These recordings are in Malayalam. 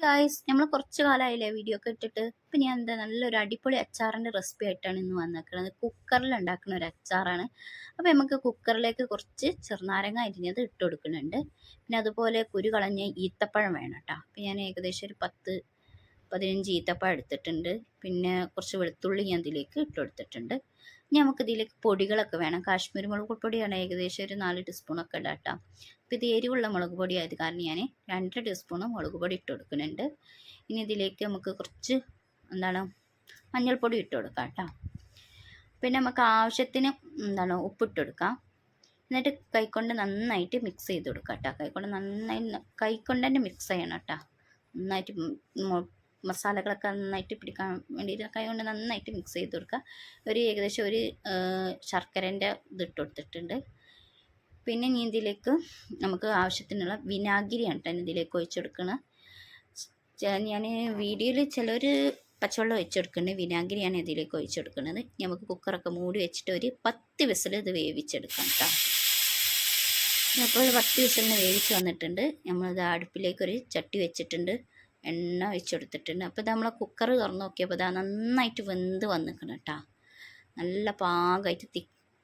ഗായ്സ് നമ്മൾ കുറച്ച് കാലമായില്ലേ വീഡിയോ ഒക്കെ ഇട്ടിട്ട്. ഇപ്പം ഞാൻ നല്ലൊരു അടിപൊളി അച്ചാറിൻ്റെ റെസിപ്പി ആയിട്ടാണ് ഇന്ന് വന്നേക്കുന്നത്. കുക്കറിൽ ഉണ്ടാക്കുന്ന ഒരു അച്ചാറാണ്. അപ്പോൾ നമുക്ക് കുക്കറിലേക്ക് കുറച്ച് ചെറുനാരങ്ങ അരിഞ്ഞത് ഇട്ട് കൊടുക്കുന്നുണ്ട്. പിന്നെ അതുപോലെ കുരു കളഞ്ഞ ഈത്തപ്പഴം വേണം കേട്ടോ. അപ്പം ഞാൻ ഏകദേശം ഒരു 10-15 ഈത്തപ്പഴം എടുത്തിട്ടുണ്ട്. പിന്നെ കുറച്ച് വെളുത്തുള്ളി ഞാൻ ഇതിലേക്ക് ഇട്ട് കൊടുത്തിട്ടുണ്ട്. ഇനി നമുക്കിതിലേക്ക് പൊടികളൊക്കെ വേണം. കാശ്മീരി മുളക് പൊടിയാണ് ഏകദേശം ഒരു 4 ടീസ്പൂണൊക്കെ ഇടാം കേട്ടോ. അപ്പോൾ ഇത് എരിവുള്ള മുളക് പൊടി ആയത് കാരണം ഞാൻ 2 ടീസ്പൂണ് മുളക് പൊടി ഇട്ട് കൊടുക്കുന്നുണ്ട്. ഇനി ഇതിലേക്ക് നമുക്ക് കുറച്ച് മഞ്ഞൾപ്പൊടി ഇട്ട് കൊടുക്കാം കേട്ടോ. പിന്നെ നമുക്ക് ആവശ്യത്തിന് ഉപ്പിട്ട് കൊടുക്കാം. എന്നിട്ട് കൈകൊണ്ട് നന്നായിട്ട് മിക്സ് ചെയ്ത് കൊടുക്കാം കേട്ടോ. കൈകൊണ്ട് തന്നെ മിക്സ് ചെയ്യണം കേട്ടോ. നന്നായിട്ട് മസാലകളൊക്കെ നന്നായിട്ട് പിടിക്കാൻ വേണ്ടിയിട്ട് കൈകൊണ്ട് നന്നായിട്ട് മിക്സ് ചെയ്ത് കൊടുക്കുക. ഏകദേശം ഒരു ശർക്കരൻ്റെ ഇതിട്ട് കൊടുത്തിട്ടുണ്ട്. പിന്നെ ഇനി ഇതിലേക്ക് നമുക്ക് ആവശ്യത്തിനുള്ള വിനാഗിരിയാണ് കേട്ടോ ഇതിലേക്ക് ഒഴിച്ചെടുക്കണം. ഞാൻ വീഡിയോയിൽ ചിലർ പച്ചവെള്ളം ഒഴിച്ചെടുക്കുന്നുണ്ട്. വിനാഗിരിയാണ് ഇതിലേക്ക് ഒഴിച്ചെടുക്കുന്നത്. നമുക്ക് കുക്കറൊക്കെ മൂടി വെച്ചിട്ട് ഒരു 10 വിസിൽ ഇത് വേവിച്ചെടുക്കാം കേട്ടോ. അപ്പോൾ 10 വിസിലിന് വേവിച്ച് വന്നിട്ടുണ്ട്. നമ്മളിത് അടുപ്പിലേക്കൊരു ചട്ടി വെച്ചിട്ടുണ്ട്. എണ്ണ ഒഴിച്ചെടുത്തിട്ടുണ്ട്. അപ്പോൾ ഇത് നമ്മളെ കുക്കർ തുറന്ന് നോക്കിയപ്പോൾ ഇതാ നന്നായിട്ട് വെന്ത് വന്നിക്കണം കേട്ടോ. നല്ല പാകമായിട്ട്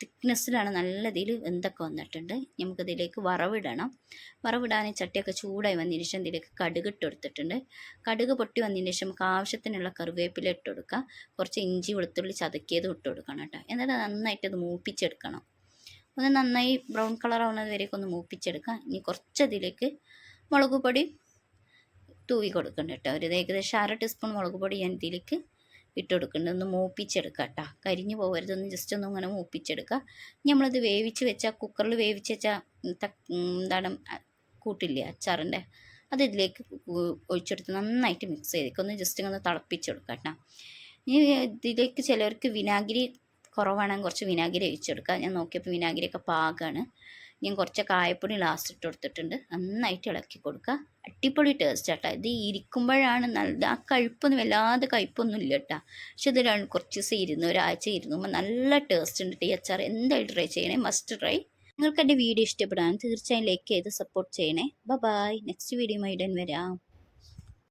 തിക്നെസ്സിലാണ് നല്ല ഇതിൽ വെന്തൊക്കെ വന്നിട്ടുണ്ട്. നമുക്കിതിലേക്ക് വറവിടണം. വറവിടാൻ ചട്ടിയൊക്കെ ചൂടായി വന്നതിന് ശേഷം ഇതിലേക്ക് കടുക് ഇട്ട് കൊടുത്തിട്ടുണ്ട്. കടുക് പൊട്ടി വന്നതിന് ശേഷം നമുക്ക് ആവശ്യത്തിനുള്ള കറിവേപ്പില ഇട്ട് കൊടുക്കുക. കുറച്ച് ഇഞ്ചി വെളുത്തുള്ളി ചതക്കിയതും ഇട്ട് കൊടുക്കണം കേട്ടോ. എന്നിട്ട് നന്നായിട്ട് അത് മൂപ്പിച്ചെടുക്കണം. ഒന്ന് നന്നായി ബ്രൗൺ കളർ ആവുന്നത് വരെയൊക്കെ ഒന്ന് മൂപ്പിച്ചെടുക്കുക. ഇനി കുറച്ചതിലേക്ക് മുളക് പൊടി തൂവി കൊടുക്കുന്നുണ്ട് കേട്ടോ. ഒരു ഏകദേശം 1/2 ടീസ്പൂൺ മുളക് പൊടി ഞാൻ ഇതിലേക്ക് ഇട്ട് കൊടുക്കുന്നുണ്ട്. ഒന്ന് മൂപ്പിച്ചെടുക്കുക കേട്ടോ. കരിഞ്ഞു പോകരുത്. ഒന്ന് ജസ്റ്റ് ഒന്നും ഇങ്ങനെ മൂപ്പിച്ചെടുക്കുക. നമ്മളിത് വേവിച്ച് വെച്ചാൽ കുക്കറിൽ വേവിച്ച് വെച്ചാൽ കൂട്ടില്ലേ അച്ചാറിൻ്റെ, അത് ഇതിലേക്ക് ഒഴിച്ചെടുത്ത് നന്നായിട്ട് മിക്സ് ചെയ്തേക്കും. ഒന്ന് ജസ്റ്റ് ഒന്ന് തിളപ്പിച്ചെടുക്കുക കേട്ടോ. ഇനി ഇതിലേക്ക് ചിലർക്ക് വിനാഗിരി കുറവാണെങ്കിൽ കുറച്ച് വിനാഗിരി ഒഴിച്ചെടുക്കുക. ഞാൻ നോക്കിയപ്പോൾ വിനാഗിരിയൊക്കെ പാകമാണ്. ഞാൻ കുറച്ച് കായപ്പൊടി ലാസ്റ്റ് ഇട്ട് കൊടുത്തിട്ടുണ്ട്. നന്നായിട്ട് ഇളക്കി കൊടുക്കുക. അടിപൊളി ടേസ്റ്റ് കേട്ടോ. ഇത് ഇരിക്കുമ്പോഴാണ് നല്ല ആ കയ്പ്പൊന്നും വല്ലാതെ കയ്പ്പൊന്നും ഇല്ല കേട്ടോ. പക്ഷെ ഇത് കുറച്ച് ദിവസം ഒരാഴ്ച ഇരുന്നുമ്പോൾ നല്ല ടേസ്റ്റ് ഉണ്ട്. ഈ അച്ചാർ എന്തായാലും ട്രൈ ചെയ്യണേ, മസ്റ്റ് ട്രൈ. നിങ്ങൾക്ക് എൻ്റെ വീഡിയോ ഇഷ്ടപ്പെടാൻ തീർച്ചയായും ലൈക്ക് ചെയ്ത് സപ്പോർട്ട് ചെയ്യണേ. ബൈ. നെക്സ്റ്റ് വീഡിയോയുമായി ഉടൻ വരാം.